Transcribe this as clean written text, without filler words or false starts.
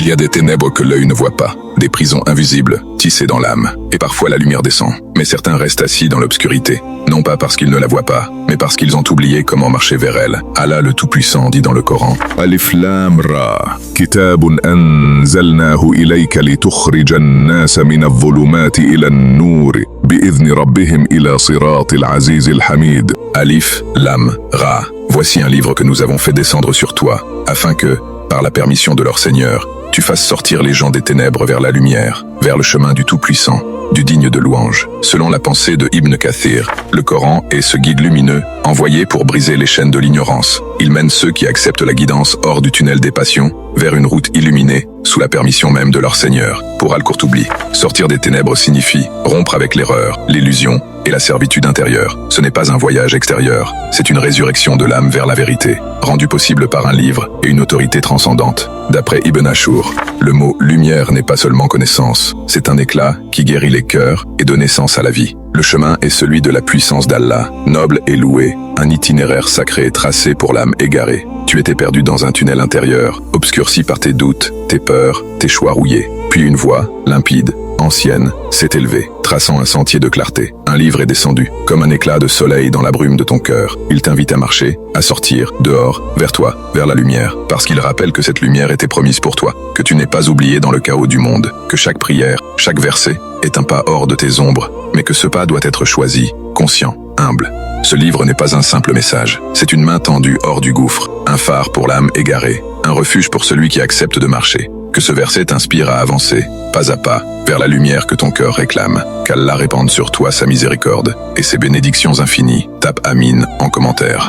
Il y a des ténèbres que l'œil ne voit pas, des prisons invisibles, tissées dans l'âme, et parfois la lumière descend. Mais certains restent assis dans l'obscurité, non pas parce qu'ils ne la voient pas, mais parce qu'ils ont oublié comment marcher vers elle. Allah le Tout-Puissant dit dans le Coran: ألف لام را كتاب أنزلناه إليك لتخرج الناس من الظلمات إلى النور بإذن ربهم إلى صراط العزيز الحميد. Alif, Lam, Ra. Voici un livre que nous avons fait descendre sur toi, afin que, par la permission de leur Seigneur, tu fasses sortir les gens des ténèbres vers la lumière, vers le chemin du Tout-Puissant, du digne de louange. Selon la pensée de Ibn Kathir, le Coran est ce guide lumineux, envoyé pour briser les chaînes de l'ignorance. Il mène ceux qui acceptent la guidance hors du tunnel des passions, vers une route illuminée, sous la permission même de leur Seigneur. Pour Al-Qurtubi, sortir des ténèbres signifie rompre avec l'erreur, l'illusion et la servitude intérieure. Ce n'est pas un voyage extérieur, c'est une résurrection de l'âme vers la vérité, rendue possible par un livre et une autorité transcendante. D'après Ibn Ashur, le mot « lumière » n'est pas seulement connaissance, c'est un éclat qui guérit les cœurs et donne naissance à la vie. Le chemin est celui de la puissance d'Allah, noble et loué, un itinéraire sacré tracé pour l'âme égarée. Tu étais perdu dans un tunnel intérieur, obscurci par tes doutes, tes peurs, tes choix rouillés. Puis une voix, limpide, ancienne, s'est élevée, traçant un sentier de clarté. Un livre est descendu, comme un éclat de soleil dans la brume de ton cœur. Il t'invite à marcher, à sortir, dehors, vers toi, vers la lumière, parce qu'il rappelle que cette lumière était promise pour toi, que tu n'es pas oublié dans le chaos du monde, que chaque prière, chaque verset, est un pas hors de tes ombres, mais que ce pas doit être choisi, conscient, humble. Ce livre n'est pas un simple message, c'est une main tendue hors du gouffre, un phare pour l'âme égarée, un refuge pour celui qui accepte de marcher. Que ce verset t'inspire à avancer, pas à pas, vers la lumière que ton cœur réclame. Qu'Allah répande sur toi sa miséricorde et ses bénédictions infinies. Tape Amin en commentaire.